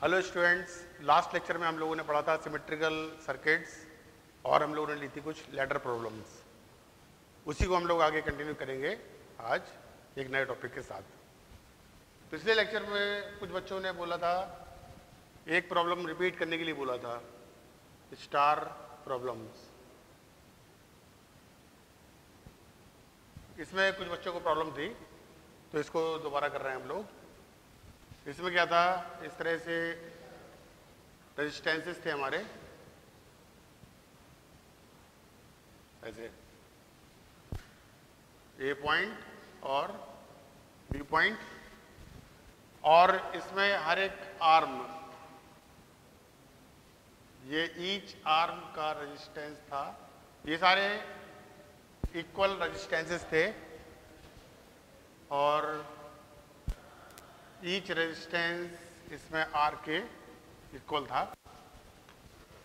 Hello students, last lecture में हम लोगों ने पढ़ा था सिमेट्रिकल सर्किट्स और हम लोगों ने ली थी कुछ लैडर प्रॉब्लम्स। उसी को हम लोग आगे कंटिन्यू करेंगे आज एक नए टॉपिक के साथ। पिछले लेक्चर में कुछ बच्चों ने बोला था, एक प्रॉब्लम रिपीट करने के लिए बोला था, स्टार प्रॉब्लम्स। इसमें कुछ बच्चों को प्रॉब्लम थी तो इसको दोबारा कर रहे हैं हम लोग। इसमें क्या था, इस तरह से रेजिस्टेंसेस थे हमारे, ऐसे ए पॉइंट और बी पॉइंट, और इसमें हर एक आर्म, ये ईच आर्म का रेजिस्टेंस था। ये सारे इक्वल रेजिस्टेंसेस थे और ईच रेजिस्टेंस इसमें आर के इक्वल था।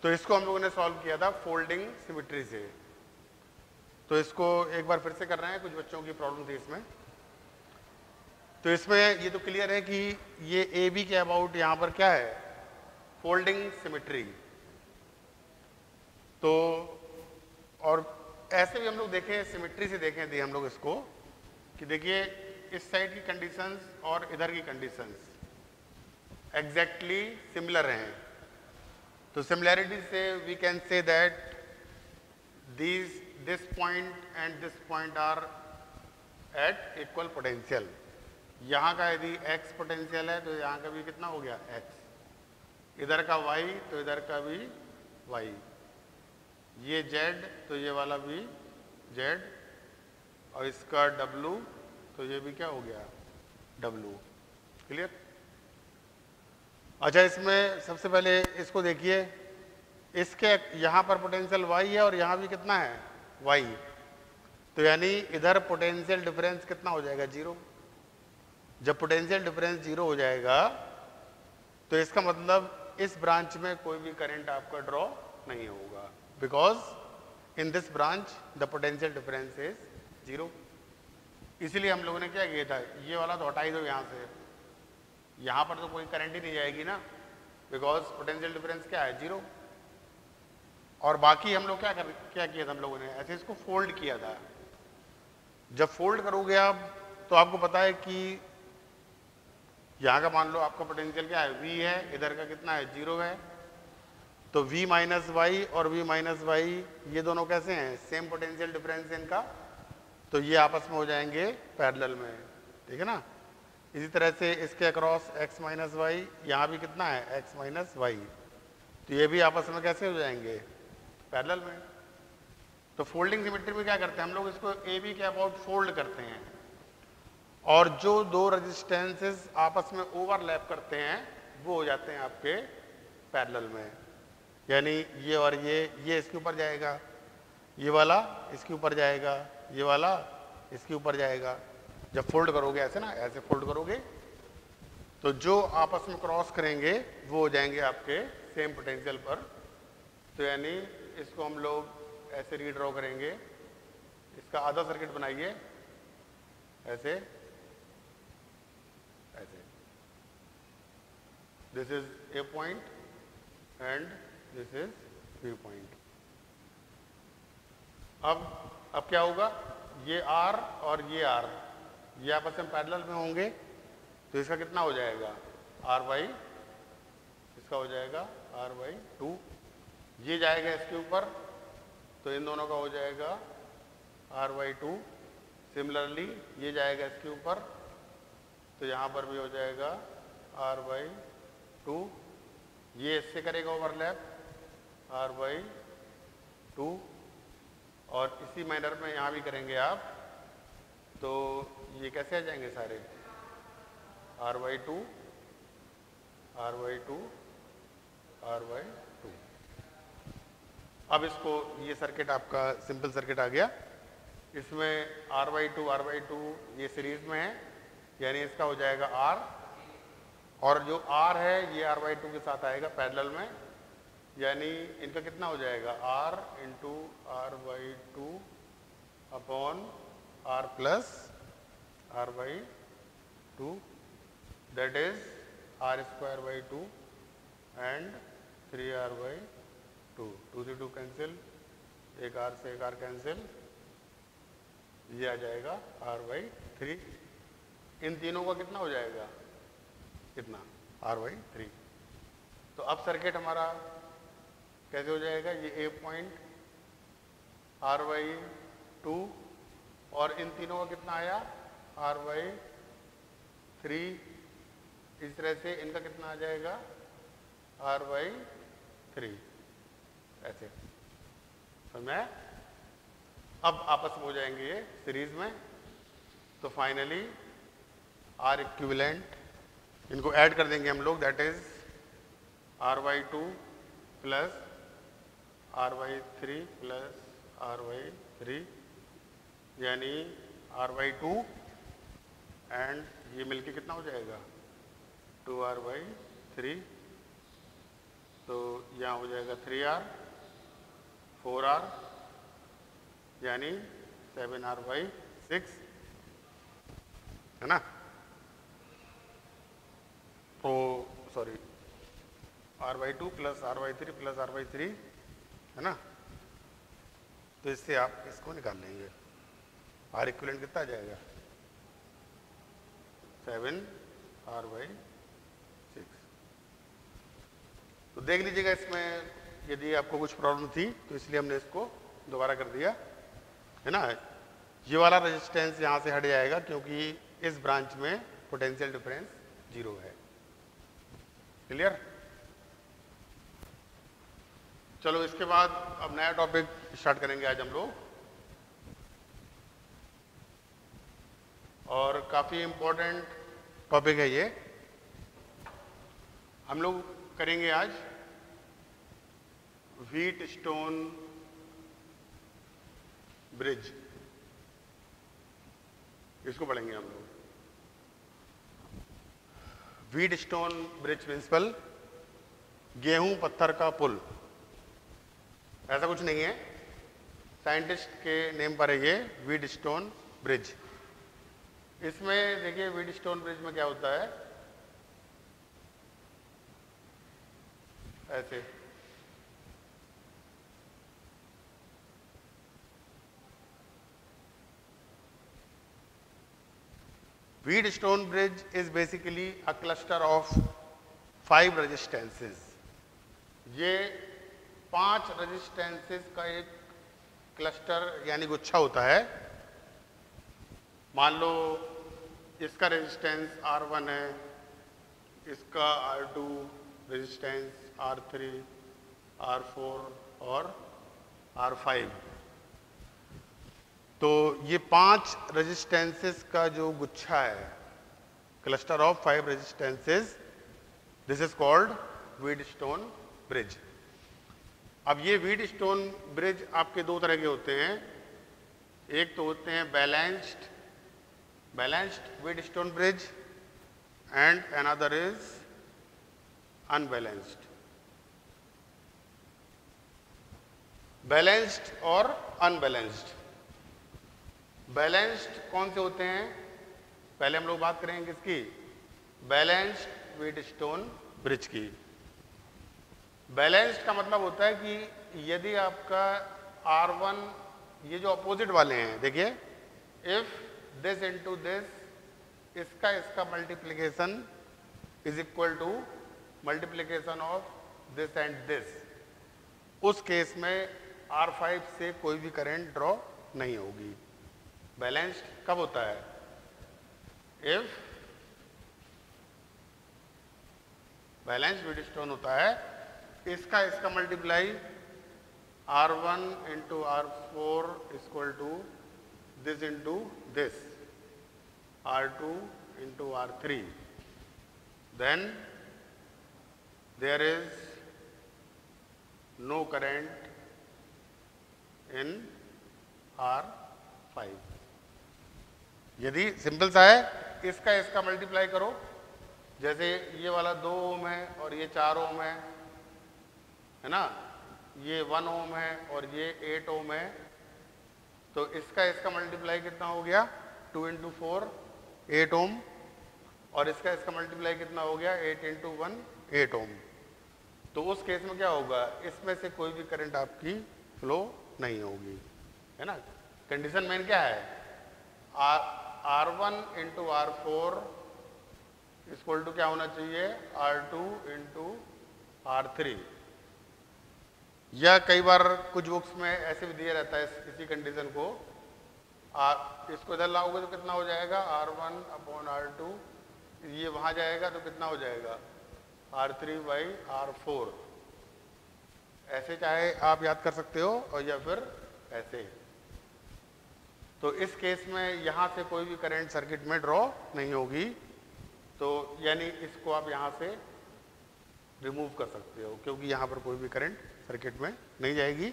तो इसको हम लोगों ने सॉल्व किया था फोल्डिंग सिमेट्री से। तो इसको एक बार फिर से कर रहे हैं, कुछ बच्चों की प्रॉब्लम थी इसमें। तो इसमें ये तो क्लियर है कि ये ए बी के अबाउट यहां पर क्या है, फोल्डिंग सिमेट्री। तो और ऐसे भी हम लोग देखें, सिमेट्री से देखें थे हम लोग इसको कि देखिए इस साइड की कंडीशंस और इधर की कंडीशंस एग्जैक्टली सिमिलर हैं। तो सिमिलैरिटी से we can say that this point and this point are at equal potential. यहाँ का यदि x पोटेंशियल है तो यहाँ का भी कितना हो गया x, इधर का y तो इधर का भी y, ये z तो ये वाला भी z, और इसका w तो ये भी क्या हो गया W। क्लियर? अच्छा, इसमें सबसे पहले इसको देखिए, इसके यहां पर पोटेंशियल y है और यहां भी कितना है y, तो यानी इधर पोटेंशियल डिफरेंस कितना हो जाएगा, 0। जब पोटेंशियल डिफरेंस 0 हो जाएगा तो इसका मतलब इस ब्रांच में कोई भी करंट आपका ड्रॉ नहीं होगा, because in this branch the potential difference is 0। इसलिए हम लोगों ने क्या किया था, ये वाला तो हटा ही दो यहाँ से, यहाँ पर तो कोई करंट ही नहीं जाएगी ना, बिकॉज पोटेंशियल डिफरेंस क्या है 0। और बाकी हम लोग क्या किया था, हम लोगों ने ऐसे इसको फोल्ड किया था। जब फोल्ड करोगे आप तो आपको पता है कि यहाँ का मान लो आपका पोटेंशियल क्या है V है, इधर का कितना है 0 है, तो V माइनस वाई और V माइनस वाई ये दोनों कैसे हैं, सेम पोटेंशियल डिफरेंस है इनका, तो ये आपस में हो जाएंगे पैरेलल में, ठीक है ना। इसी तरह से इसके अक्रॉस x माइनस वाई, यहाँ भी कितना है x माइनस वाई, तो ये भी आपस में कैसे हो जाएंगे, पैरेलल में। तो फोल्डिंग सिमेट्री में क्या करते हैं हम लोग, इसको ए बी के अबाउट फोल्ड करते हैं, और जो दो रेजिस्टेंसेस आपस में ओवरलैप करते हैं वो हो जाते हैं आपके पैरेलल में। यानी ये और ये इसके ऊपर जाएगा, ये वाला इसके ऊपर जाएगा, ये वाला इसके ऊपर जाएगा। जब फोल्ड करोगे ऐसे ना, ऐसे फोल्ड करोगे तो जो आपस में क्रॉस करेंगे वो हो जाएंगे आपके सेम पोटेंशियल पर। तो यानी इसको हम लोग ऐसे रीड्रॉ करेंगे, इसका आधा सर्किट बनाइए ऐसे, ऐसे this is A point and this is B point. अब क्या होगा, ये R और ये R ये आपस में पैरेलल में होंगे, तो इसका कितना हो जाएगा R बाई, इसका हो जाएगा R बाई 2, ये जाएगा इसके ऊपर तो इन दोनों का हो जाएगा R बाई 2। सिमिलरली ये जाएगा इसके ऊपर तो यहाँ पर भी हो जाएगा R बाई 2, ये इससे करेगा ओवरलैप R बाई 2, और इसी मैनर में यहाँ भी करेंगे आप, तो ये कैसे आ जाएंगे सारे R by 2, R by 2, R by 2। अब इसको, ये सर्किट आपका सिंपल सर्किट आ गया, इसमें R बाई 2 R बाई 2 ये सीरीज में है, यानी इसका हो जाएगा R, और जो R है ये R बाई 2 के साथ आएगा पैरेलल में, यानी इनका कितना हो जाएगा R into R by 2 upon R plus R by 2, that is R² by 2 and 3r/2, 2 से 2 कैंसिल, एक r से एक r कैंसिल, ये आ जाएगा r/3। इन तीनों का कितना हो जाएगा, कितना, r/3। तो अब सर्किट हमारा कैसे हो जाएगा, ये ए पॉइंट r/2 और इन तीनों का कितना आया r/3। इस तरह से इनका कितना आ जाएगा r/3, ऐसे। तो मैं अब आपस में हो जाएंगे ये सीरीज में। तो फाइनली आर इक्विवेलेंट, इनको ऐड कर देंगे हम लोग, that is r/2 plus r/3 plus r/3, यानी r/2 एंड ये मिलके कितना हो जाएगा 2r/3। तो यहाँ हो जाएगा 3r, 4r, यानी 7r/6, है ना। तो sorry, r/2 plus r/3 plus r/3, है ना। तो इससे आप इसको निकाल लेंगे, आर इक्विवेलेंट कितना आ जाएगा 7r/6। तो देख लीजिएगा इसमें यदि आपको कुछ प्रॉब्लम थी तो इसलिए हमने इसको दोबारा कर दिया, है ना। ये वाला रेजिस्टेंस यहाँ से हट जाएगा क्योंकि इस ब्रांच में पोटेंशियल डिफरेंस 0 है। क्लियर। चलो इसके बाद अब नया टॉपिक स्टार्ट करेंगे आज हम लोग, और काफी इंपॉर्टेंट टॉपिक है ये। हम लोग करेंगे आज व्हीटस्टोन ब्रिज, इसको पढ़ेंगे हम लोग। व्हीटस्टोन ब्रिज प्रिंसिपल, गेहूं पत्थर का पुल, ऐसा कुछ नहीं है, साइंटिस्ट के नेम पर है ये व्हीटस्टोन ब्रिज। इसमें देखिए व्हीटस्टोन ब्रिज में क्या होता है, ऐसे Wheatstone bridge is basically a cluster of 5 resistances. ये 5 रेजिस्टेंसेस का एक क्लस्टर यानी गुच्छा होता है। मान लो इसका रेजिस्टेंस R1 है, इसका R2 रेजिस्टेंस, R3, R4 और R5। तो ये 5 रेजिस्टेंसेस का जो गुच्छा है, cluster of 5 resistances, this is called Wheatstone bridge. अब ये व्हीटस्टोन ब्रिज आपके 2 तरह के होते हैं। एक तो होते हैं balanced Wheatstone bridge and another is unbalanced. Balanced और अनबैलेंस्ड। बैलेंस्ड कौन से होते हैं, पहले हम लोग बात करेंगे किसकी, बैलेंस्ड व्हीटस्टोन ब्रिज की। बैलेंस्ड का मतलब होता है कि यदि आपका R1, ये जो अपोजिट वाले हैं, देखिए इफ दिस इनटू दिस, इसका multiplication is equal to multiplication of this and this, उस केस में R5 से कोई भी करंट ड्रॉ नहीं होगी। बैलेंस्ड कब होता है, इफ बैलेंस्ड व्हीटस्टोन होता है, इसका multiply R1 into R4 equal to this into this, R2 into R3, then there is no current in R5। यदि सिंपल सा है, इसका मल्टीप्लाई करो, जैसे ये वाला 2 ओम है और ये 4 ओम है ना, ये 1 ओम है और ये 8 ओम है, तो इसका मल्टीप्लाई कितना हो गया 2 इंटू 4 8 ओम, और इसका मल्टीप्लाई कितना हो गया 8 इंटू 1 8 ओम। तो उस केस में क्या होगा, इसमें से कोई भी करंट आपकी फ्लो नहीं होगी, है ना। कंडीशन मेन क्या है, R1 into R4 equal to क्या होना चाहिए, R2 इंटू R3। या कई बार कुछ बुक्स में ऐसे भी दिया रहता है इसी कंडीशन को, इसको इधर लाओगे तो कितना हो जाएगा, R1 अपॉन R2, ये वहां जाएगा तो कितना हो जाएगा, R3 बाई R4। ऐसे चाहे आप याद कर सकते हो और या फिर ऐसे। तो इस केस में यहां से कोई भी करंट सर्किट में ड्रॉ नहीं होगी, तो यानी इसको आप यहां से रिमूव कर सकते हो क्योंकि यहां पर कोई भी करंट सर्किट में नहीं जाएगी।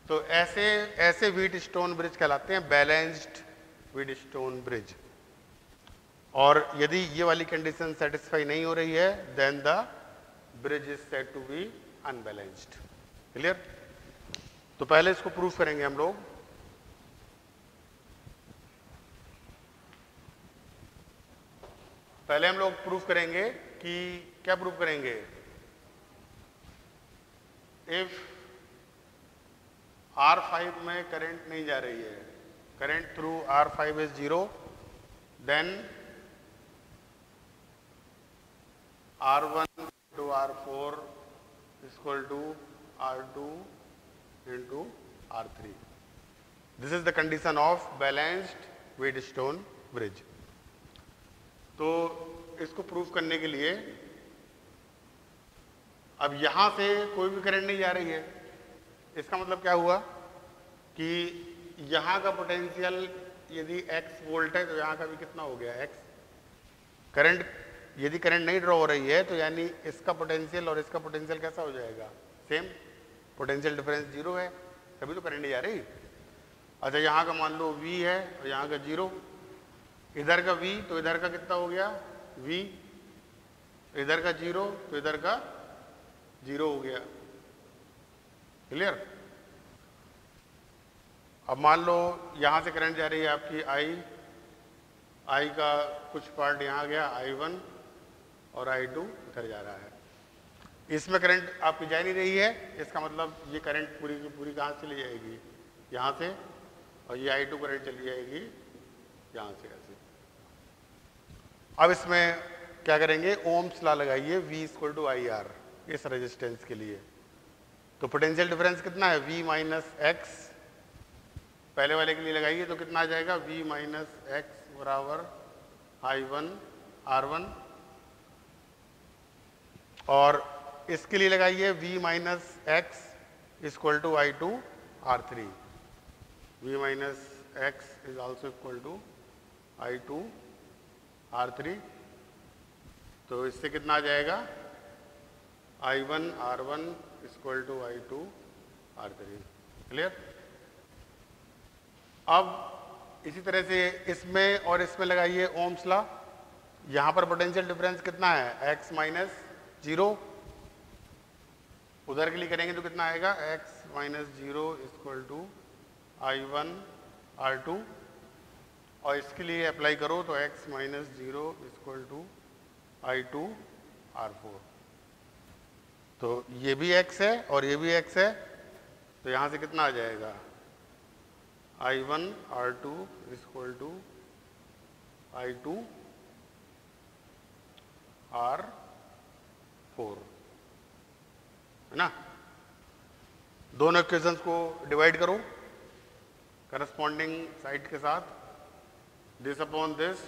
तो ऐसे व्हीटस्टोन ब्रिज कहलाते हैं बैलेंस्ड व्हीटस्टोन ब्रिज। और यदि ये वाली कंडीशन सेटिस्फाई नहीं हो रही है then the bridge is said to be unbalanced. Clear. तो पहले इसको प्रूफ करेंगे हम लोग। पहले हम लोग प्रूफ करेंगे कि क्या प्रूफ करेंगे, इफ R5 में करंट नहीं जा रही है, current through R5 is 0, then R1 into R4 is equal to R2 into R3. This is the condition of balanced Wheatstone bridge. तो इसको प्रूफ करने के लिए अब यहां से कोई भी करंट नहीं जा रही है, इसका मतलब क्या हुआ कि यहां का पोटेंशियल यदि x वोल्ट है तो यहां का भी कितना हो गया x। करंट यदि करंट नहीं ड्रॉ हो रही है तो यानी इसका पोटेंशियल और इसका पोटेंशियल कैसा हो जाएगा, सेम, पोटेंशियल डिफरेंस 0 है, तभी तो करंट नहीं जा रही। अच्छा यहाँ का मान लो v है और यहाँ का 0, इधर का v तो इधर का कितना हो गया v, इधर का 0 तो इधर का 0 हो गया। क्लियर। अब मान लो यहां से करंट जा रही है आपकी I का कुछ पार्ट यहाँ गया I1 और I2 इधर जा रहा है। इसमें करंट आपकी जा नहीं रही है, इसका मतलब ये करंट पूरी की पूरी कहाँ चली जाएगी, यहाँ से, और ये I2 करंट चली जाएगी यहाँ से ऐसे। अब इसमें क्या करेंगे, ओम्स लॉ लगाइए, V इक्वल टू IR इस रेजिस्टेंस के लिए। तो पोटेंशियल डिफरेंस कितना है, V माइनस एक्स, पहले वाले के लिए लगाइए तो कितना आ जाएगा, V माइनस एक्स बराबर I1 R1, और इसके लिए लगाइए V minus x equal to I2 R3। V minus x is also equal to I2 R3। तो इससे कितना आ जाएगा, I1 R1 equal to I2 R3। Clear. अब इसी तरह से इसमें और इसमें लगाइए ओम्स लॉ। यहां पर पोटेंशियल डिफरेंस कितना है, x माइनस 0, उधर के लिए करेंगे तो कितना आएगा, x minus 0 equal to I1 R2, और इसके लिए अप्लाई करो तो x minus 0 equal to I2 R4। तो ये भी x है और ये भी x है, तो यहां से कितना आ जाएगा, I1 R2 equal to I2 R4, है ना। दोनों इक्वेशंस को डिवाइड करो करस्पॉन्डिंग साइड के साथ, this upon this,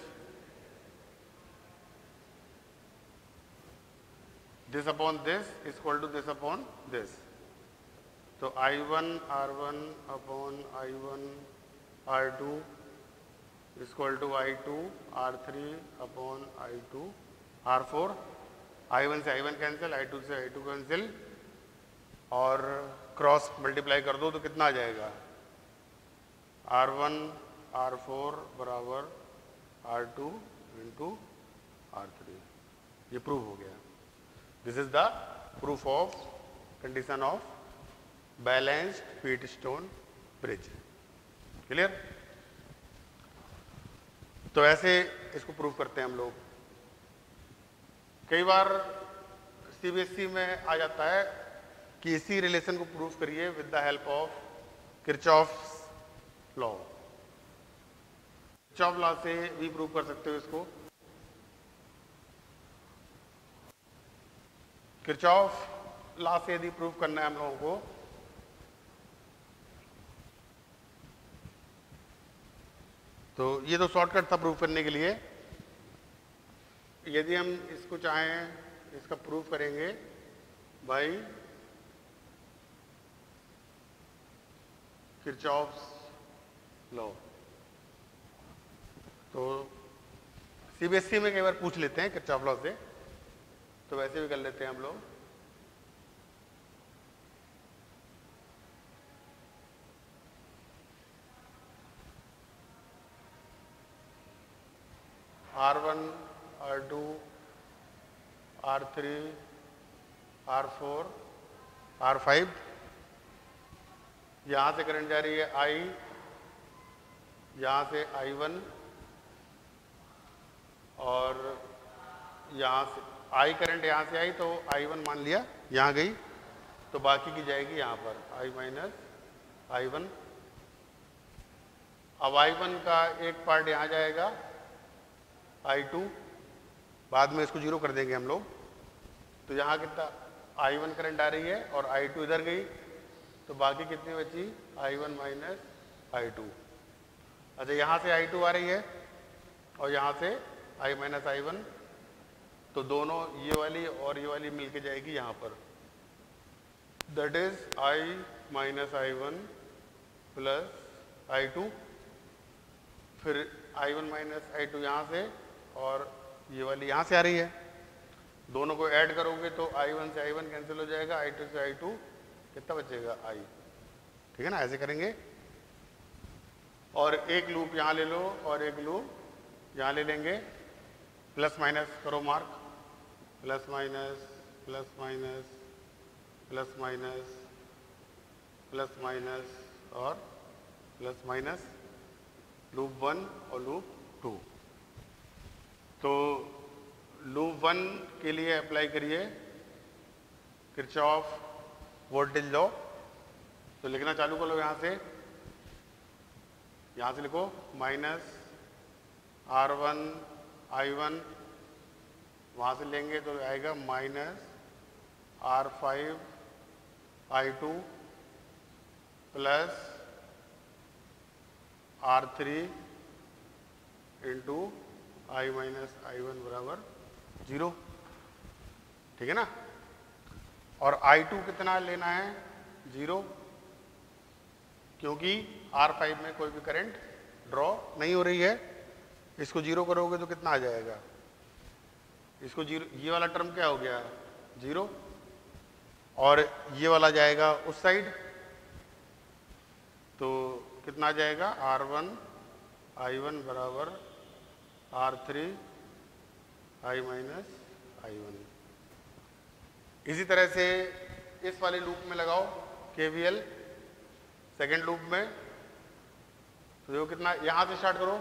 this upon this equal to this upon this. तो I1 R1 upon I1 R2 equal to I2 R3 upon I2 R4। I1 से I1 cancel, I2 से I2 cancel, और cross multiply कर दो तो कितना आ जाएगा, R1 R4 बराबर R2 इंटू R3। ये प्रूफ हो गया। This is the proof of condition of balanced Wheatstone bridge. Clear. तो ऐसे इसको प्रूव करते हैं हम लोग। कई बार सीबीएसई में आ जाता है कि इसी रिलेशन को प्रूव करिए with the help of Kirchhoff's law. Kirchhoff law से भी प्रूव कर सकते हो इसको। किरचॉफ लॉ से यदि प्रूव करना है हम लोगों को, तो ये तो शॉर्टकट था प्रूव करने के लिए। यदि हम इसको चाहें, इसका प्रूव करेंगे बाय किरचॉफ्स लॉ, तो सीबीएसई में कई बार पूछ लेते हैं किरचॉफ लॉ से, तो वैसे भी कर लेते हैं हम लोग। R1 R2 R3 R4 R5, यहां से करंट जा रही है I, यहां से I1, और यहां से I करंट यहां से आई तो I1 मान लिया यहां गई, तो बाकी की जाएगी यहां पर I माइनस I1। अब I1 का एक पार्ट यहां जाएगा I2, बाद में इसको जीरो कर देंगे हम लोग, तो यहाँ कितना I1 करंट आ रही है और I2 इधर गई, तो बाकी कितनी बची I1 माइनस I2। अच्छा, यहाँ से I2 आ रही है और यहाँ से I माइनस I1, तो दोनों ये वाली और ये वाली मिलके जाएगी यहाँ पर, that is I minus I1 plus I2। फिर I1 माइनस I2 यहाँ से और ये वाली यहाँ से आ रही है, दोनों को ऐड करोगे तो I1 से I1 कैंसिल हो जाएगा, I2 से I2 कितना बचेगा I। ठीक है ना, ऐसे करेंगे। और एक लूप यहाँ ले लो और एक लूप यहाँ ले लेंगे, प्लस माइनस करो mark, plus minus plus minus plus minus plus minus और प्लस माइनस, लूप 1 और लूप 2। तो लूप 1 के लिए अप्लाई करिए किरचॉफ वोल्टेज लॉ। तो लिखना चालू करो यहाँ से लिखो माइनस R1 I1, वहाँ से लेंगे तो आएगा minus R5 I2 plus R3 into I minus I1 बराबर 0। ठीक है ना, और I2 कितना लेना है 0, क्योंकि R5 में कोई भी करंट ड्रॉ नहीं हो रही है। इसको 0 करोगे तो कितना आ जाएगा, इसको 0, ये वाला टर्म क्या हो गया 0, और ये वाला जाएगा उस साइड, तो कितना आ जाएगा R1 I1 बराबर R3 I माइनस I1। इसी तरह से इस वाले लूप में लगाओ KVL सेकेंड लूप में, तो देखो कितना, यहां से स्टार्ट करो,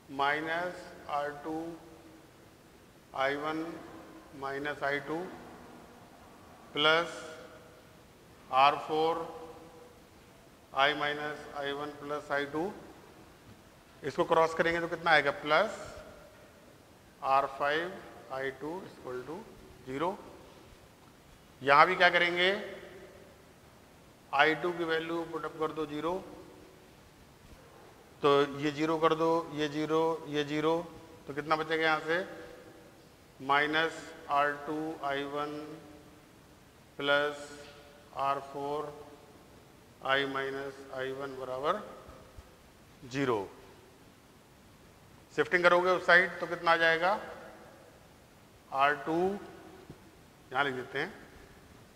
minus R2 I1 minus I2 plus R4 I minus I1 plus I2, इसको क्रॉस करेंगे तो कितना आएगा plus R5 I2 equal to 0। यहां भी क्या करेंगे, I2 की वैल्यू पुटअप कर दो 0, तो ये 0 कर दो, ये 0 ये 0, तो कितना बचेगा यहां से minus R2 I1 plus R4 I minus I1 बराबर 0। शिफ्टिंग करोगे उस साइड तो कितना आ जाएगा R2, यहाँ लिख देते हैं,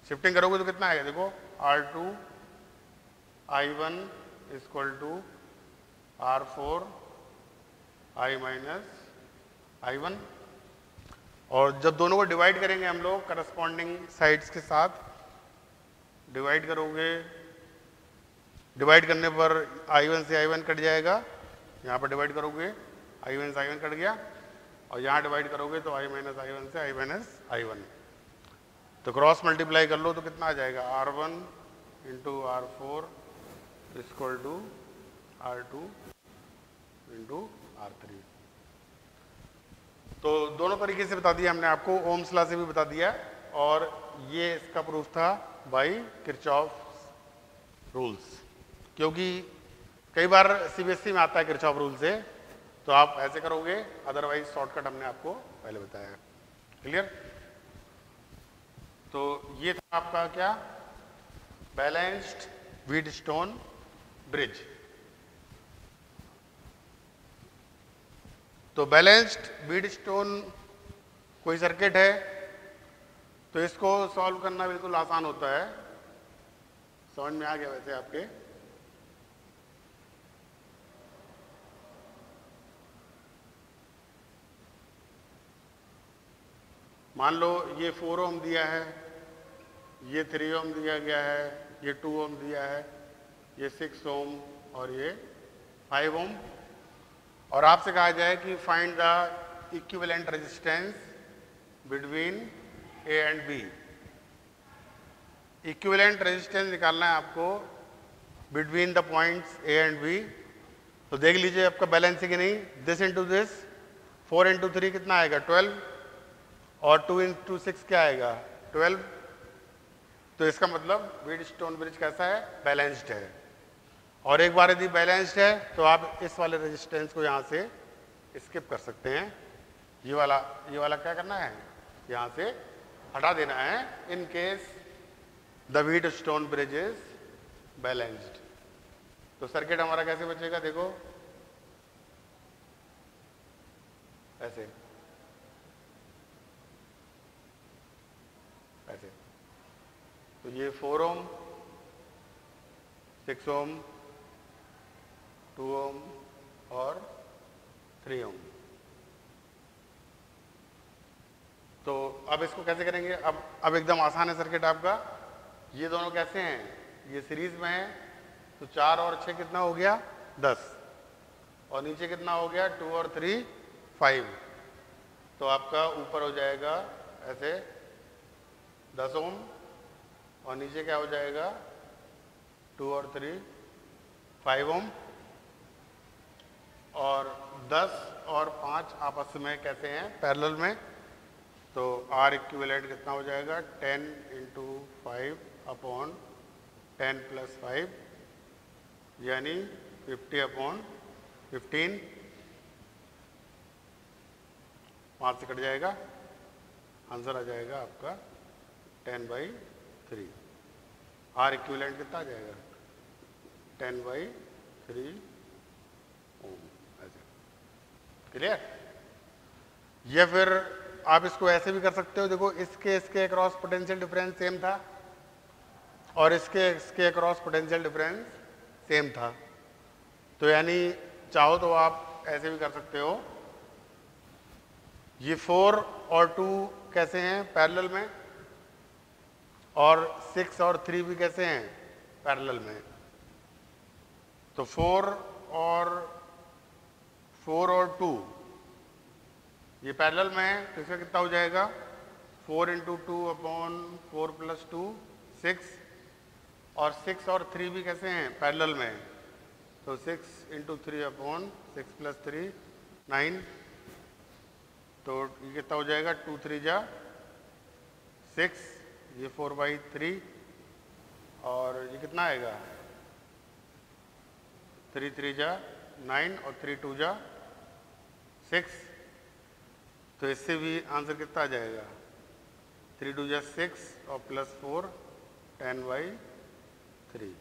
शिफ्टिंग करोगे तो कितना आएगा, देखो R2 I1 equal to R4 I minus I1। और जब दोनों को डिवाइड करेंगे हम लोग करस्पॉन्डिंग साइड्स के साथ डिवाइड करोगे, डिवाइड करने पर I1 से I1 कट जाएगा, यहाँ पर डिवाइड करोगे I1 से I1 कट गया, और यहाँ डिवाइड करोगे तो I माइनस I1 से I माइनस I1। तो क्रॉस मल्टीप्लाई कर लो तो कितना आ जाएगा, R1 into R4 equal to R2 into R3। तो दोनों तरीके से बता दिया हमने आपको, ओम्स लॉ से भी बता दिया, और ये इसका प्रूफ था बाय किरचॉफ रूल्स। क्योंकि कई बार सीबीएसई में आता है किरचॉफ रूल से, तो आप ऐसे करोगे, अदरवाइज शॉर्टकट हमने आपको पहले बताया। क्लियर? तो ये था आपका क्या, बैलेंस्ड व्हीटस्टोन ब्रिज। तो बैलेंस्ड व्हीटस्टोन कोई सर्किट है तो इसको सॉल्व करना बिल्कुल आसान होता है। समझ में आ गया वैसे आपके? मान लो ये 4 ओम दिया है, ये 3 ओम दिया गया है, ये 2 ओम दिया है, ये 6 ओम और ये 5 ओम, और आपसे कहा जाए कि find the equivalent resistance between A and B. Equivalent resistance निकालना है आपको between the points A and B. तो देख लीजिए आपका बैलेंस है कि नहीं। दिस इंटू दिस, 4 इंटू 3 कितना आएगा, 12, और 2 इंटू 6 क्या आएगा, 12। तो इसका मतलब व्हीटस्टोन ब्रिज कैसा है, बैलेंस्ड है। और एक बार यदि बैलेंस्ड है तो आप इस वाले रेजिस्टेंस को यहाँ से स्किप कर सकते हैं। ये वाला क्या करना है, यहाँ से हटा देना है, in case the Wheatstone bridge is balanced. तो सर्किट हमारा कैसे बचेगा, देखो ऐसे ऐसे। तो ये 4 ओम, 6 ओम, 2 ओम और 3 ओम। तो अब इसको कैसे करेंगे, अब एकदम आसान है सर्किट आपका। ये दोनों कैसे हैं, ये सीरीज में है, तो 4 और 6 कितना हो गया, 10, और नीचे कितना हो गया, 2 और 3 5। तो आपका ऊपर हो जाएगा ऐसे 10 ओम, और नीचे क्या हो जाएगा, 2 और 3 5 ओम, और 10 और 5 आपस में कैसे हैं, पैरेलल में। तो आर इक्विवेलेंट कितना हो जाएगा, 10 इंटू 5 अपॉन 10 प्लस 5, यानी 50 अपॉन 15। 5 से कट जाएगा, आंसर आ जाएगा आपका 10/3। आर इक्विवेलेंट कितना आ जाएगा, 10/3 ओम। ऐसे क्लियर? या फिर आप इसको ऐसे भी कर सकते हो, देखो इसके अक्रॉस पोटेंशियल डिफरेंस सेम था और इसके अक्रॉस पोटेंशियल डिफरेंस सेम था। तो यानी चाहो तो आप ऐसे भी कर सकते हो, ये 4 और 2 कैसे हैं, पैरेलल में, और 6 और 3 भी कैसे हैं, पैरेलल में। तो 4 और 2 ये पैरेलल में है, तो इसका कितना हो जाएगा, 4 इंटू 2 अपॉन 4 प्लस 2 6, और 6 और 3 भी कैसे हैं, पैरेलल में, तो 6 इंटू 3 अपॉन 6 प्लस 3 9। तो ये कितना हो जाएगा, 2 3 जा 6, ये 4/3, और ये कितना आएगा, 3 3 जा 9, और 3 2 जा 6। तो इससे भी आंसर कितना आ जाएगा, 3 2 जा 6 और प्लस 4 10/3।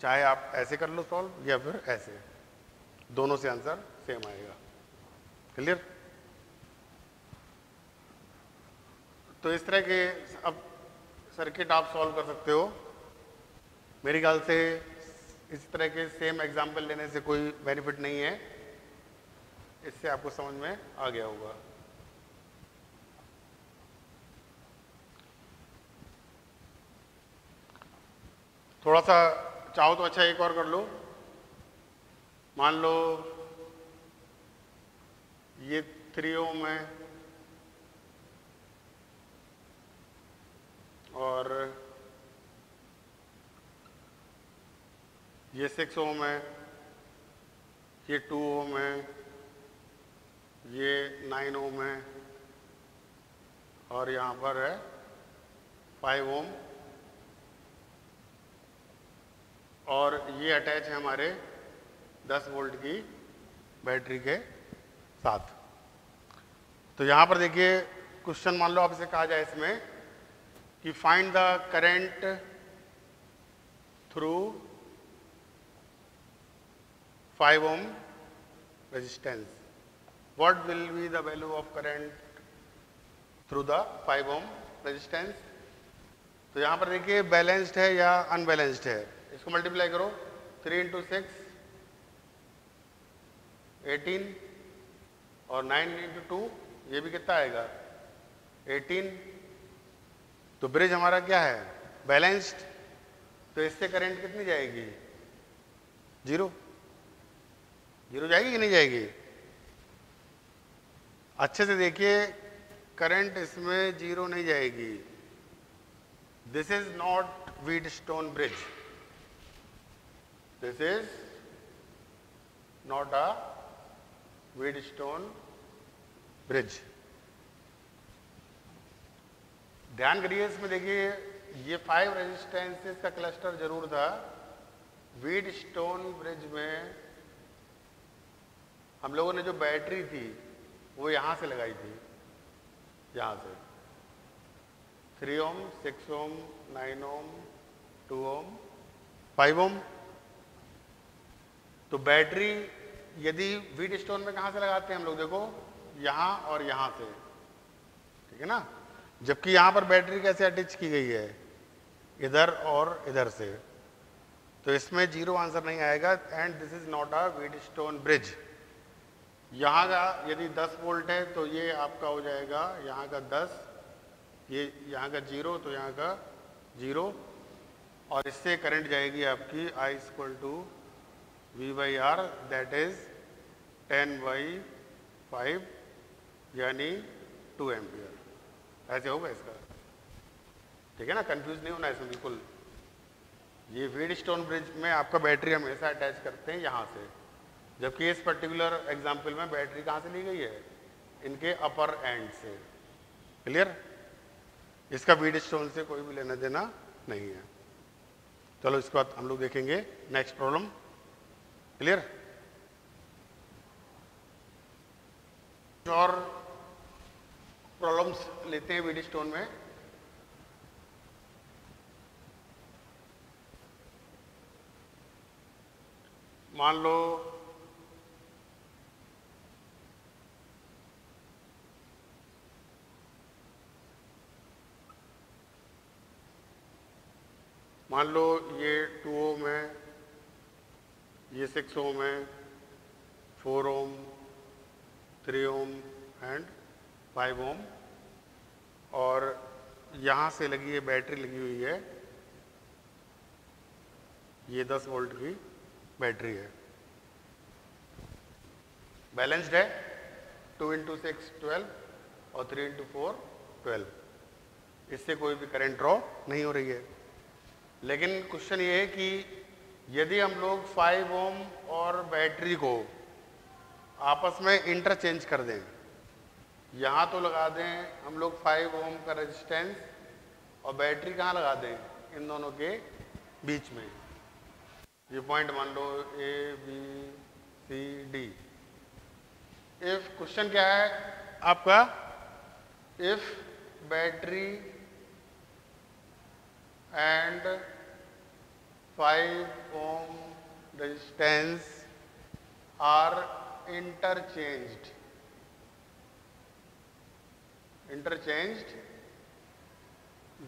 चाहे आप ऐसे कर लो सॉल्व या फिर ऐसे, दोनों से आंसर सेम आएगा। क्लियर? तो इस तरह के अब सर्किट आप सॉल्व कर सकते हो। मेरे ख्याल से इस तरह के सेम एग्जाम्पल लेने से कोई बेनिफिट नहीं है, इससे आपको समझ में आ गया होगा। थोड़ा सा चाहो तो अच्छा एक और कर लो। मान लो ये 3 ओम है, ये 6 ओम है, ये 2 ओम है, ये 9 ओम है और यहाँ पर है 5 ओम और ये अटैच है हमारे 10 वोल्ट की बैटरी के साथ। तो यहाँ पर देखिए क्वेश्चन मान लो आपसे कहा जाए इसमें कि find the current through 5 ohm resistance, what will be the value of current through the 5 ohm resistance. तो यहाँ पर देखिए बैलेंस्ड है या अनबैलेंस्ड है, इसको मल्टीप्लाई करो 3 इंटू 6 18 और 9 इंटू 2 ये भी कितना आएगा 18। तो ब्रिज हमारा क्या है बैलेंस्ड, तो इससे करंट कितनी जाएगी 0 जाएगी कि नहीं जाएगी। अच्छे से देखिए करंट इसमें 0 नहीं जाएगी। This is not Wheatstone bridge, this is not a Wheatstone bridge. ध्यान करिए इसमें देखिए ये 5 रेजिस्टेंसेस का क्लस्टर जरूर था। व्हीटस्टोन ब्रिज में हम लोगों ने जो बैटरी थी वो यहां से लगाई थी, यहां से 3 ओम 6 ओम 9 ओम 2 ओम 5 ओम। तो बैटरी यदि व्हीटस्टोन में कहां से लगाते हैं हम लोग, देखो यहां और यहां से, ठीक है ना। जबकि यहां पर बैटरी कैसे अटैच की गई है इधर और इधर से, तो इसमें 0 आंसर नहीं आएगा and this is not a Wheatstone bridge. यहाँ का यदि 10 वोल्ट है तो ये आपका हो जाएगा यहाँ का 10, ये यहाँ का 0 तो यहाँ का 0 और इससे करंट जाएगी आपकी I = V/R दैट इज 10/5 यानी 2 एम्पियर। ऐसे होगा इसका, ठीक है ना, कंफ्यूज नहीं होना इसमें बिल्कुल। ये व्हीटस्टोन ब्रिज में आपका बैटरी हमेशा अटैच करते हैं यहाँ से, जबकि इस पर्टिकुलर एग्जाम्पल में बैटरी कहाँ से ली गई है इनके अपर एंड से। क्लियर, इसका व्हीटस्टोन से कोई भी लेना देना नहीं है। चलो इसके बाद हम लोग देखेंगे नेक्स्ट प्रॉब्लम। क्लियर, और प्रॉब्लम्स लेते हैं व्हीटस्टोन में। मान लो ये 2 ओम है, ये 6 ओम है, 4 ओम 3 ओम एंड 5 ओम और यहाँ से लगी है बैटरी लगी हुई है, ये 10 वोल्ट की बैटरी है, बैलेंस्ड है। 2 इंटू 6 12 और 3 इंटू 4 12, इससे कोई भी करंट ड्रॉ नहीं हो रही है। लेकिन क्वेश्चन ये है कि यदि हम लोग 5 ओम और बैटरी को आपस में इंटरचेंज कर दें, यहाँ तो लगा दें हम लोग 5 ओम का रेजिस्टेंस और बैटरी कहाँ लगा दें इन दोनों के बीच में, ये पॉइंट मान लो A B C D। If question क्या है आपका, if battery and 5 ohm resistance are interchanged,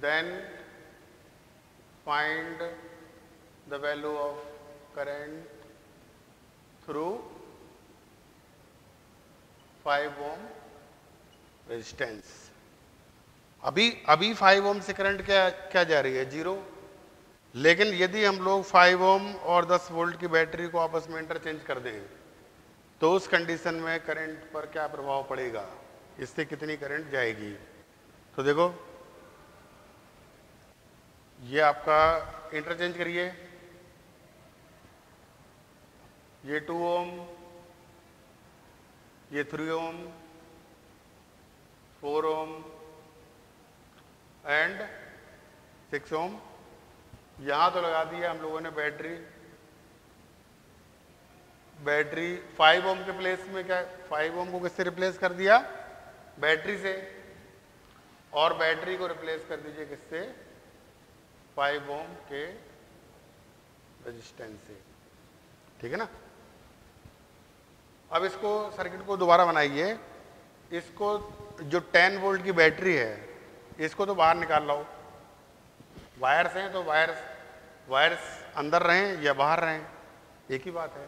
then find the value of current through 5 ohm resistance। अभी 5 ओम से करंट क्या जा रही है 0, लेकिन यदि हम लोग 5 ओम और 10 वोल्ट की बैटरी को आपस में इंटरचेंज कर दें तो उस कंडीशन में करंट पर क्या प्रभाव पड़ेगा, इससे कितनी करंट जाएगी। तो देखो ये आपका इंटरचेंज करिए, ये 2 ओम, ये 3 ओम, 4 ओम एंड 6 ओम। यहां तो लगा दिया हम लोगों ने बैटरी। बैटरी 5 ओम के प्लेस में क्या, 5 ओम को किससे रिप्लेस कर दिया, बैटरी से, और बैटरी को रिप्लेस कर दीजिए किससे, 5 ओम के रेजिस्टेंस से। ठीक है ना। अब इसको सर्किट को दोबारा बनाइए। इसको जो 10 वोल्ट की बैटरी है इसको तो बाहर निकाल लो। वायर्स हैं तो वायर्स अंदर रहें या बाहर रहें, एक ही बात है।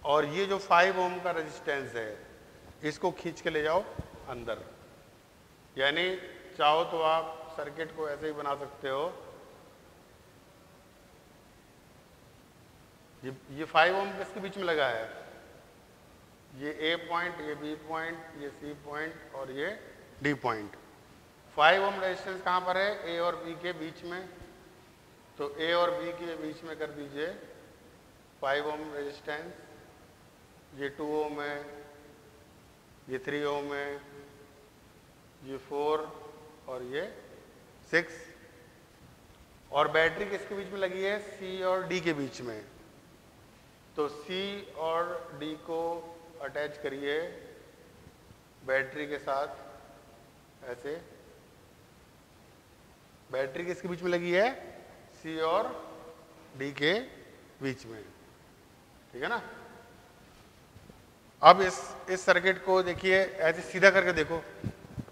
और ये जो 5 ओम का रेजिस्टेंस है इसको खींच के ले जाओ अंदर। यानी चाहो तो आप सर्किट को ऐसे ही बना सकते हो। ये 5 ओम किसके बीच में लगा है, ये ए पॉइंट, ये बी पॉइंट, ये सी पॉइंट और ये डी पॉइंट। 5 ओम रेजिस्टेंस कहाँ पर है, ए और बी के बीच में। तो ए और बी के बीच में कर दीजिए 5 ओम रेजिस्टेंस। ये 2 ओम है, ये 3 ओम है, ये 4 और ये 6। और बैटरी किसके बीच में लगी है, सी और डी के बीच में। तो सी और डी को अटैच करिए बैटरी के साथ ऐसे। बैटरी किसके बीच में लगी है, सी और डी के बीच में। ठीक है ना। अब इस सर्किट को देखिए, ऐसे सीधा करके देखो,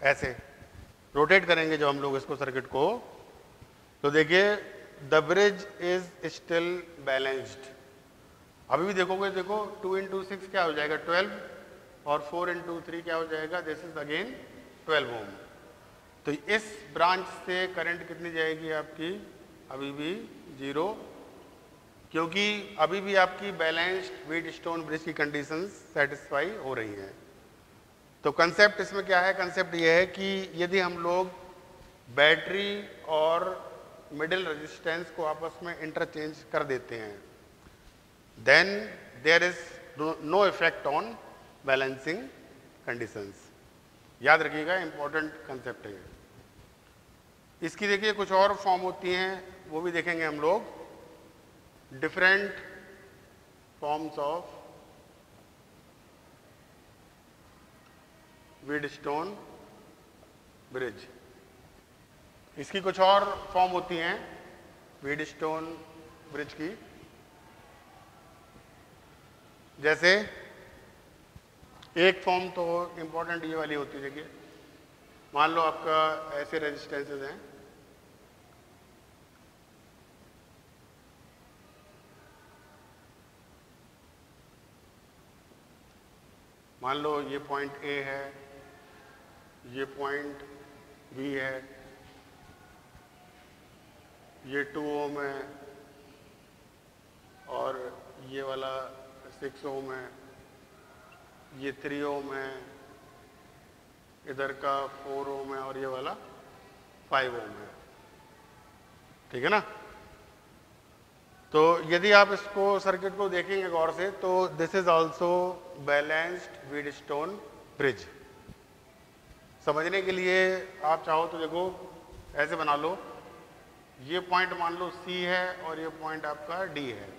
ऐसे रोटेट करेंगे जब हम लोग इसको सर्किट को, तो देखिए the bridge is still balanced. अभी भी देखोगे, देखो 2 × 6 क्या हो जाएगा 12, और 4 × 3 क्या हो जाएगा, दिस इज अगेन 12 ओम। तो इस ब्रांच से करंट कितनी जाएगी आपकी, अभी भी 0, क्योंकि अभी भी आपकी बैलेंस्ड व्हीटस्टोन ब्रिज की कंडीशंस सेटिस्फाई हो रही हैं। तो कंसेप्ट इसमें क्या है, कंसेप्ट ये है कि यदि हम लोग बैटरी और मिडिल रेजिस्टेंस को आपस में इंटरचेंज कर देते हैं, then there is no effect on balancing conditions। याद रखिएगा, इंपॉर्टेंट कंसेप्ट है। इसकी देखिए कुछ और फॉर्म होती हैं, वो भी देखेंगे हम लोग। Different forms of Wheatstone bridge. इसकी कुछ और फॉर्म होती हैं व्हीटस्टोन ब्रिज की। जैसे एक फॉर्म तो इंपॉर्टेंट ये वाली होती है, देखिए मान लो आपका ऐसे रेजिस्टेंसेस हैं, मान लो ये पॉइंट ए है, ये पॉइंट बी है, ये 2 ओम है और ये वाला 6 ओम है, ये 3 ओम है, इधर का 4 ओम है और ये वाला 5 ओम है। ठीक है ना। तो यदि आप इसको सर्किट को देखेंगे गौर से, तो this is also balanced Wheatstone bridge. समझने के लिए आप चाहो तो देखो ऐसे बना लो, ये पॉइंट मान लो सी है और ये पॉइंट आपका डी है,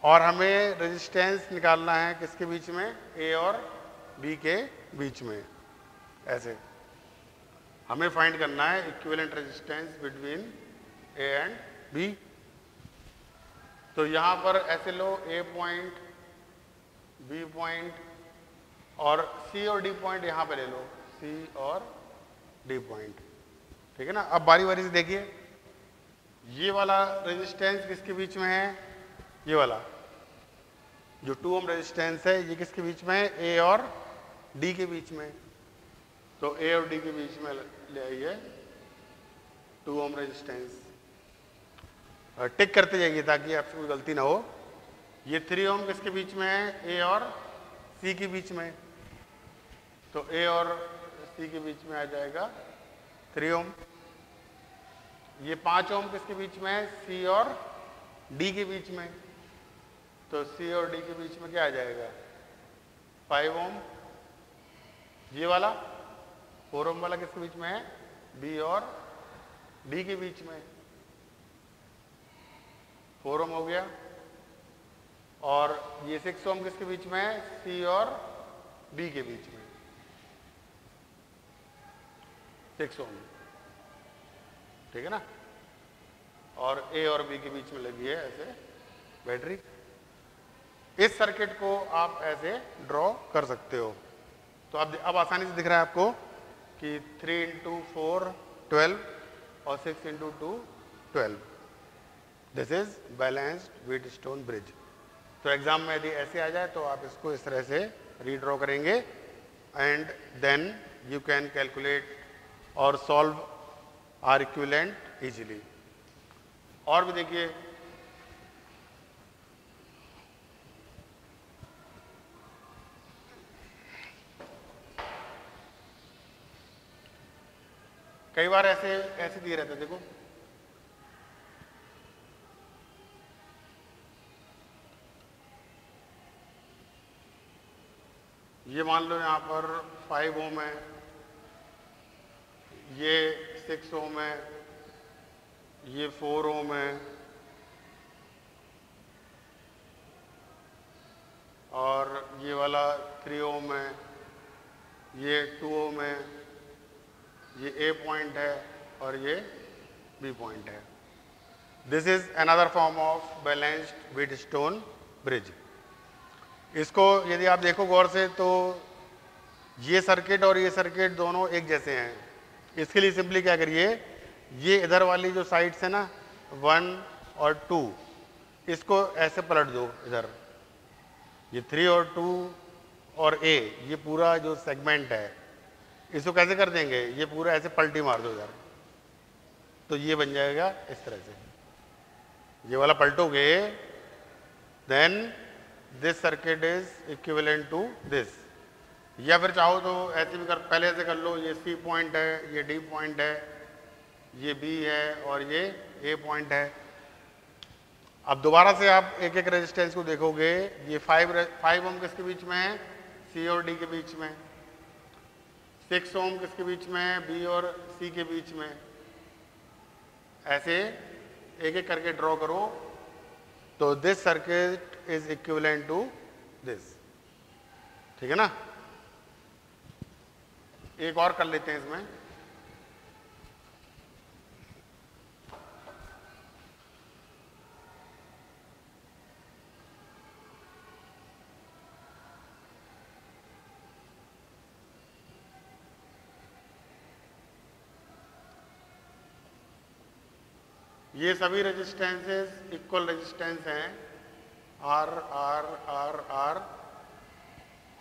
और हमें रेजिस्टेंस निकालना है किसके बीच में, ए और बी के बीच में। ऐसे हमें फाइंड करना है equivalent resistance between A and B. तो यहां पर ऐसे लो, ए पॉइंट, बी पॉइंट और सी और डी पॉइंट यहां पे ले लो, सी और डी पॉइंट। ठीक है ना। अब बारी बारी से देखिए, ये वाला रेजिस्टेंस किसके बीच में है, ये वाला जो 2 ओम रेजिस्टेंस है, ये किसके बीच में है, ए और डी के बीच में। तो ए और डी के बीच में ले आइए 2 ओम रेजिस्टेंस, टिक करते जाइए ताकि आपसे कोई गलती ना हो। ये 3 ओम किसके बीच में है, ए और सी के बीच में। तो ए और सी के बीच में आ जाएगा 3 ओम। ये 5 ओम किसके बीच में है, सी और डी के बीच में। तो सी और डी के बीच में क्या आ जाएगा 5 ओम, ये वाला 4 ओम वाला किसके बीच में है बी और डी के बीच में, 4 ओम हो गया। और ये 6 ओम किसके बीच में है सी और बी के बीच में, 6 ओम, ठीक है ना। और ए और बी के बीच में लगी है ऐसे बैटरी। इस सर्किट को आप ऐसे ड्रॉ कर सकते हो। तो अब आसानी से दिख रहा है आपको कि 3 × 4 12 और 6 × 2 12। This is balanced Wheatstone bridge. तो एग्जाम में यदि ऐसे आ जाए तो आप इसको इस तरह से रीड्रॉ करेंगे and then you can calculate और सॉल्व आर इक्विवेलेंट इजीली। और भी देखिए, कई बार ऐसे दिए रहते, देखो ये मान लो यहाँ पर 5 ओम है, ये 6 ओम है, ये 4 ओम है, और ये वाला 3 ओम है, ये 2 ओम है, ये ए पॉइंट है और ये बी पॉइंट है। This is another form of balanced Wheatstone bridge. इसको यदि आप देखो गौर से तो ये सर्किट और ये सर्किट दोनों एक जैसे हैं। इसके लिए सिंपली क्या करिए, ये इधर वाली जो साइड्स है ना 1 और 2, इसको ऐसे पलट दो इधर, ये 3 और 2 और ए, ये पूरा जो सेगमेंट है इसको कैसे कर देंगे, ये पूरा ऐसे पलटी मार दो इधर, तो ये बन जाएगा इस तरह से। ये वाला पलटोगे then this circuit is equivalent to this. या फिर चाहो तो ऐसे भी पहले ऐसे कर लो, ये सी पॉइंट है, ये डी पॉइंट है, ये बी है और ये ए पॉइंट है। अब दोबारा से आप एक एक रेजिस्टेंस को देखोगे, ये 5 ओम किसके बीच में है सी और डी के बीच में, 6 ओम किसके बीच में है बी और सी के बीच में। ऐसे एक एक करके ड्रॉ करो तो this circuit is equivalent to this, ठीक है ना। एक और कर लेते हैं इसमें। ये सभी रेजिस्टेंसेस इक्वल रेजिस्टेंस हैं, आर आर आर आर,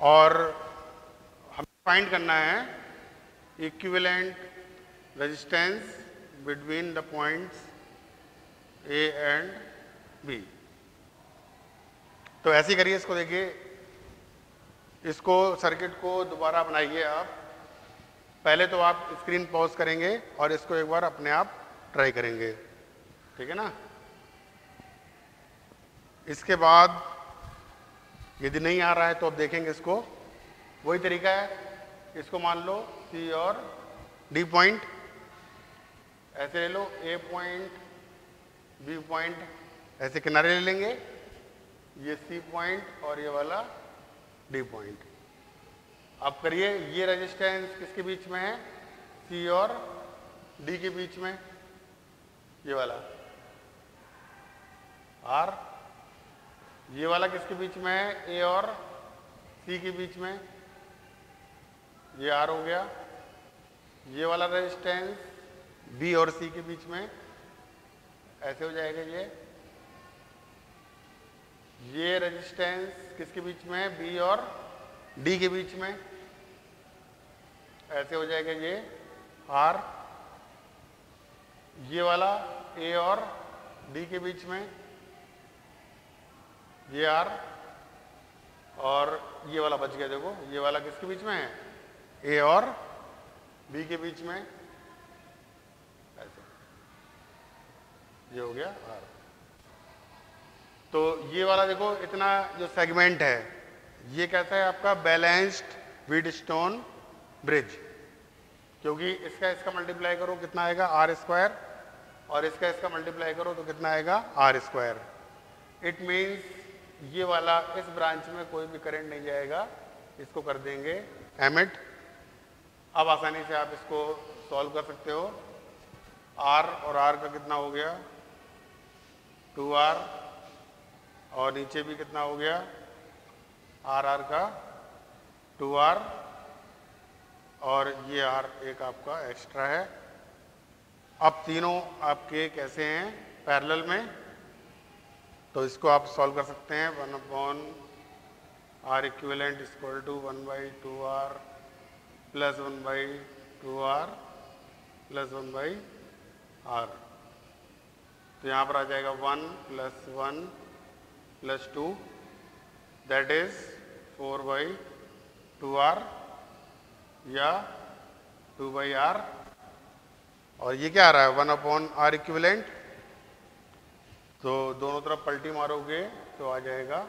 और हमें फाइंड करना है equivalent resistance between the points A and B. तो ऐसे करिए, इसको देखिए, इसको सर्किट को दोबारा बनाइए आप। पहले तो आप स्क्रीन पॉज करेंगे और इसको एक बार अपने आप ट्राई करेंगे, ठीक है ना। इसके बाद यदि नहीं आ रहा है तो अब देखेंगे इसको, वही तरीका है। इसको मान लो सी और डी पॉइंट ऐसे ले लो, ए पॉइंट बी पॉइंट ऐसे किनारे ले लेंगे, ये सी पॉइंट और ये वाला डी पॉइंट। अब करिए, ये रेजिस्टेंस किसके बीच में है सी और डी के बीच में, ये वाला आर। ये वाला किसके बीच में है ए और सी के बीच में, ये आर हो गया। ये वाला रेजिस्टेंस बी और सी के बीच में ऐसे हो जाएगा ये रेजिस्टेंस किसके बीच में है बी और डी के बीच में ऐसे हो जाएगा ये आर। ये वाला ए और डी के बीच में ये आर, और ये वाला बच गया, देखो ये वाला किसके बीच में है ए और बी के बीच में ऐसे, ये हो गया आर। तो ये वाला देखो, इतना जो सेगमेंट है ये कैसा है आपका बैलेंस्ड व्हीटस्टोन ब्रिज, क्योंकि इसका मल्टीप्लाई करो कितना आएगा आर स्क्वायर, और इसका मल्टीप्लाई करो तो कितना आएगा आर स्क्वायर। इट मीन्स ये वाला इस ब्रांच में कोई भी करंट नहीं जाएगा, इसको कर देंगे एमिट। अब आसानी से आप इसको सॉल्व कर सकते हो। आर और आर का कितना हो गया 2r, और नीचे भी कितना हो गया आर आर का 2r, और ये आर एक आपका एक्स्ट्रा है। अब तीनों आपके कैसे हैं पैरेलल में, तो इसको आप सॉल्व कर सकते हैं। 1/r equivalent equal to 1/2r plus 1/2r plus 1/r। तो यहाँ पर आ जाएगा 1 + 1 + 2 दैट इज 4/2r या 2/r, और ये क्या आ रहा है 1/r इक्विवेलेंट। तो दोनों तरफ पलटी मारोगे तो आ जाएगा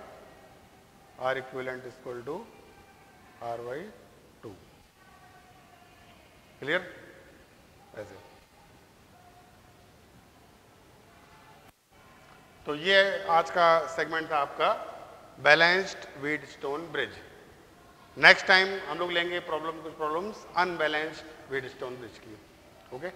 r equivalent equal to r/2। Clear? ऐसे तो ये आज का सेगमेंट था आपका balanced Wheatstone bridge. Next time हम लोग लेंगे कुछ प्रॉब्लम्स अनबैलेंस्ड व्हीटस्टोन ब्रिज की। ओके।